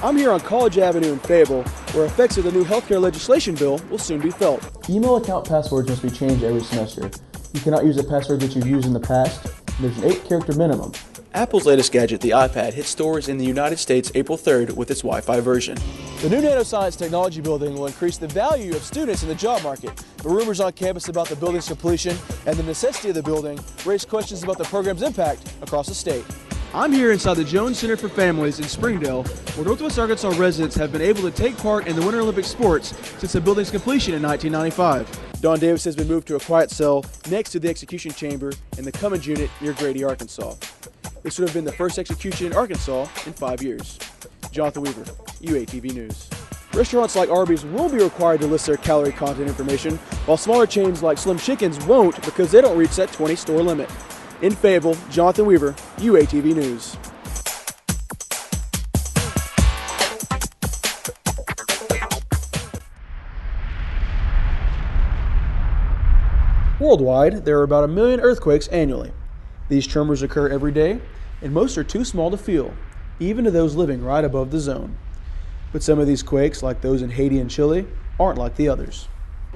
I'm here on College Avenue in Fayetteville, where effects of the new healthcare legislation bill will soon be felt. Email account passwords must be changed every semester. You cannot use a password that you've used in the past. There's an 8-character minimum. Apple's latest gadget, the iPad, hit stores in the United States April 3rd with its Wi-Fi version. The new Nanoscience Technology Building will increase the value of students in the job market. The rumors on campus about the building's completion and the necessity of the building raise questions about the program's impact across the state. I'm here inside the Jones Center for Families in Springdale, where Northwest Arkansas residents have been able to take part in the Winter Olympic sports since the building's completion in 1995. Dawn Davis has been moved to a quiet cell next to the execution chamber in the Cummins unit near Grady, Arkansas. This would have been the first execution in Arkansas in 5 years. Jonathan Weaver, UATV News. Restaurants like Arby's will be required to list their calorie content information, while smaller chains like Slim Chickens won't because they don't reach that 20-store limit. In Fayetteville, Jonathan Weaver, UATV News. Worldwide, there are about 1 million earthquakes annually. These tremors occur every day, and most are too small to feel, even to those living right above the zone. But some of these quakes, like those in Haiti and Chile, aren't like the others.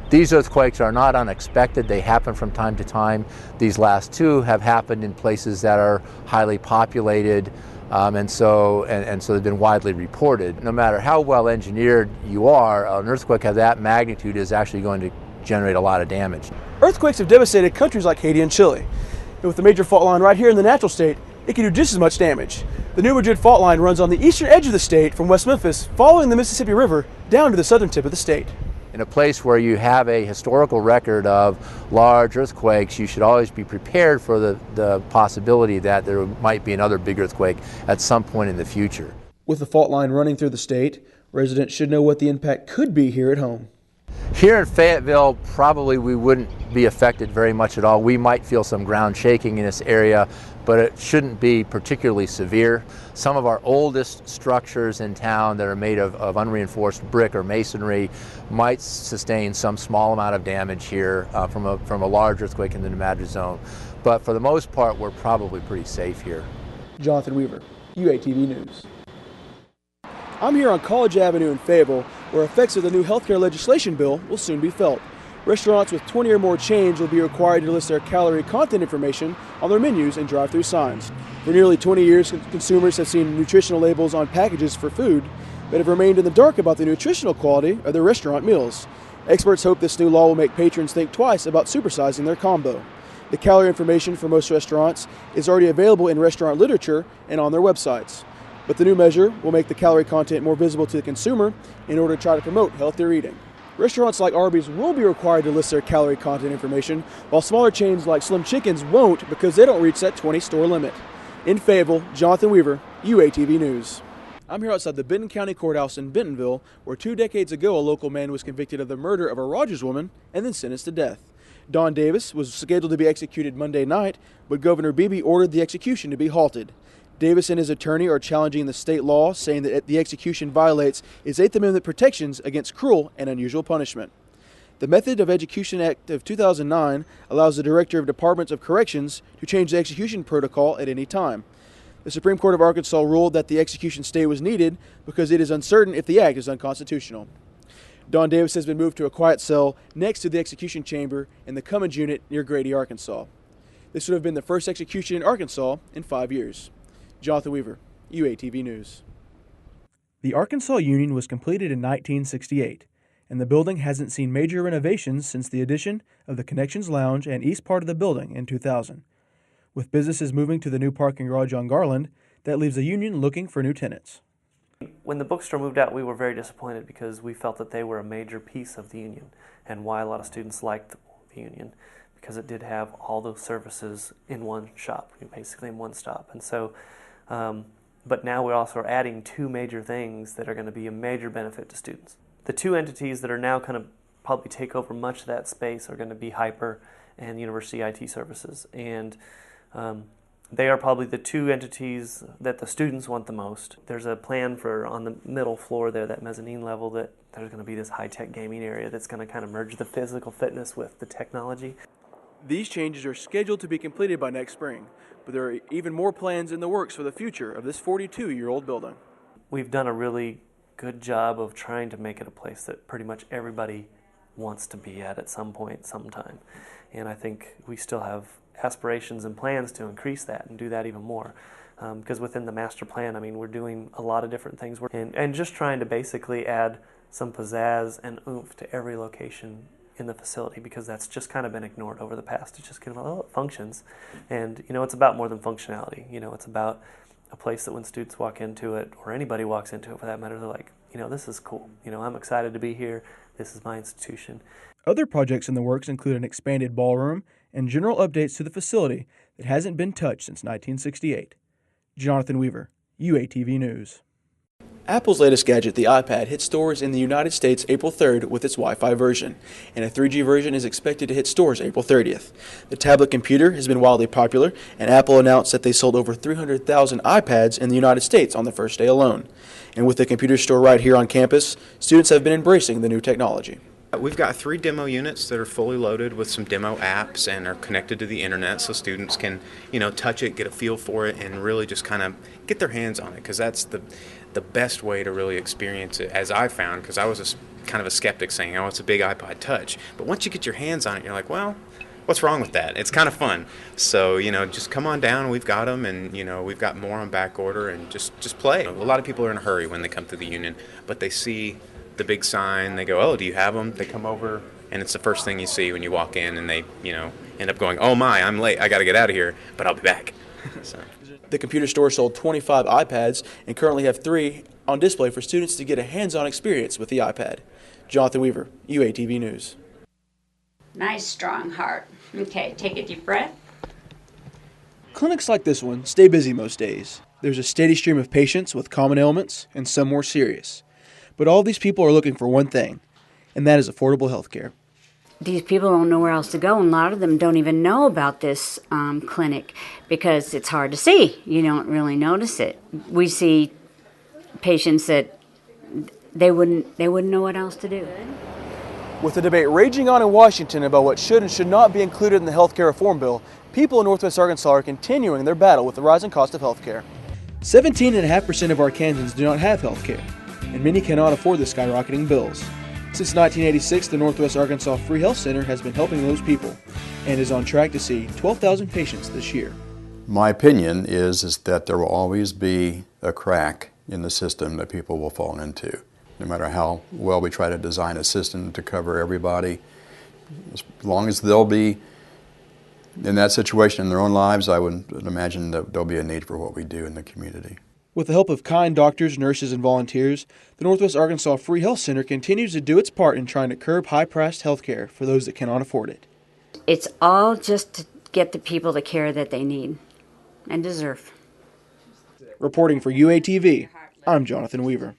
These earthquakes are not unexpected. They happen from time to time. These last two have happened in places that are highly populated, and so they've been widely reported. No matter how well engineered you are, an earthquake of that magnitude is actually going to generate a lot of damage. Earthquakes have devastated countries like Haiti and Chile. And with the major fault line right here in the natural state, it can do just as much damage. The New Madrid fault line runs on the eastern edge of the state from West Memphis, following the Mississippi River down to the southern tip of the state. In a place where you have a historical record of large earthquakes, you should always be prepared for the possibility that there might be another big earthquake at some point in the future. With the fault line running through the state, residents should know what the impact could be here at home. Here in Fayetteville, probably we wouldn't be affected very much at all. We might feel some ground shaking in this area, but it shouldn't be particularly severe. Some of our oldest structures in town that are made of unreinforced brick or masonry might sustain some small amount of damage here from a large earthquake in the New Madrid zone. But for the most part, we're probably pretty safe here. Jonathan Weaver, UATV News. I'm here on College Avenue in Fayetteville, where effects of the new healthcare legislation bill will soon be felt. Restaurants with 20 or more chains will be required to list their calorie content information on their menus and drive-through signs. For nearly 20 years, consumers have seen nutritional labels on packages for food, but have remained in the dark about the nutritional quality of their restaurant meals. Experts hope this new law will make patrons think twice about supersizing their combo. The calorie information for most restaurants is already available in restaurant literature and on their websites. But the new measure will make the calorie content more visible to the consumer in order to try to promote healthier eating. Restaurants like Arby's will be required to list their calorie content information, while smaller chains like Slim Chickens won't because they don't reach that 20-store limit. In Fayetteville, Jonathan Weaver, UATV News. I'm here outside the Benton County Courthouse in Bentonville, where 2 decades ago a local man was convicted of the murder of a Rogers woman and then sentenced to death. Dawn Davis was scheduled to be executed Monday night, but Governor Beebe ordered the execution to be halted. Davis and his attorney are challenging the state law, saying that the execution violates his 8th Amendment protections against cruel and unusual punishment. The Method of Execution Act of 2009 allows the Director of Departments of Corrections to change the execution protocol at any time. The Supreme Court of Arkansas ruled that the execution stay was needed because it is uncertain if the act is unconstitutional. Dawn Davis has been moved to a quiet cell next to the execution chamber in the Cummins unit near Grady, Arkansas. This would have been the first execution in Arkansas in 5 years. Jonathan Weaver, UATV News. The Arkansas Union was completed in 1968, and the building hasn't seen major renovations since the addition of the Connections Lounge and east part of the building in 2000. With businesses moving to the new parking garage on Garland, that leaves the Union looking for new tenants. When the bookstore moved out, we were very disappointed because we felt that they were a major piece of the Union and why a lot of students liked the Union, because it did have all those services in one shop, basically in one stop. And so but now we're also adding 2 major things that are going to be a major benefit to students. The 2 entities that are now kind of probably take over much of that space are going to be Hyper and University IT Services. And they are probably the 2 entities that the students want the most. There's a plan for on the middle floor there, that mezzanine level, that there's going to be this high-tech gaming area that's going to kind of merge the physical fitness with the technology. These changes are scheduled to be completed by next spring, but there are even more plans in the works for the future of this 42-year-old building. we've done a really good job of trying to make it a place that pretty much everybody wants to be at some point, sometime. And I think we still have aspirations and plans to increase that and do that even more. Because within the master plan, I mean, we're doing a lot of different things and just trying to basically add some pizzazz and oomph to every location in the facility, because that's just kind of been ignored over the past. It's just kind of, oh, it functions. And, you know, it's about more than functionality. You know, it's about a place that when students walk into it, or anybody walks into it for that matter, they're like, you know, this is cool. You know, I'm excited to be here. This is my institution. Other projects in the works include an expanded ballroom and general updates to the facility that hasn't been touched since 1968. Jonathan Weaver, UATV News. Apple's latest gadget, the iPad, hit stores in the United States April 3rd with its Wi-Fi version, and a 3G version is expected to hit stores April 30th. The tablet computer has been wildly popular, and Apple announced that they sold over 300,000 iPads in the United States on the first day alone. And with the computer store right here on campus, students have been embracing the new technology. We've got 3 demo units that are fully loaded with some demo apps and are connected to the internet, so students can, you know, touch it, get a feel for it, and really just kind of get their hands on it, because that's the best way to really experience it, as I found, because I was kind of a skeptic saying, oh, it's a big iPod Touch. But once you get your hands on it, you're like, well, what's wrong with that? It's kind of fun. So, you know, just come on down. We've got them, and, you know, we've got more on back order, and just play. A lot of people are in a hurry when they come to the union, but they see the big sign, they go, oh, do you have them? They come over, and it's the first thing you see when you walk in, and they, you know, end up going, oh my, I'm late, I got to get out of here, but I'll be back. So. The computer store sold 25 iPads and currently have 3 on display for students to get a hands-on experience with the iPad. Jonathan Weaver, UATV News. Nice strong heart. Okay, take a deep breath. Clinics like this one stay busy most days. There's a steady stream of patients with common ailments and some more serious. But all these people are looking for one thing, and that is affordable health care. These people don't know where else to go, and a lot of them don't even know about this clinic because it's hard to see. You don't really notice it. We see patients that they wouldn't know what else to do. With the debate raging on in Washington about what should and should not be included in the health care reform bill, people in Northwest Arkansas are continuing their battle with the rising cost of health care. 17.5% of Arkansans do not have health care, and many cannot afford the skyrocketing bills. Since 1986, the Northwest Arkansas Free Health Center has been helping those people and is on track to see 12,000 patients this year. My opinion is that there will always be a crack in the system that people will fall into. No matter how well we try to design a system to cover everybody, as long as they'll be in that situation in their own lives, I would imagine that there'll be a need for what we do in the community. With the help of kind doctors, nurses, and volunteers, the Northwest Arkansas Free Health Center continues to do its part in trying to curb high-priced health care for those that cannot afford it. It's all just to get the people the care that they need and deserve. Reporting for UATV, I'm Jonathan Weaver.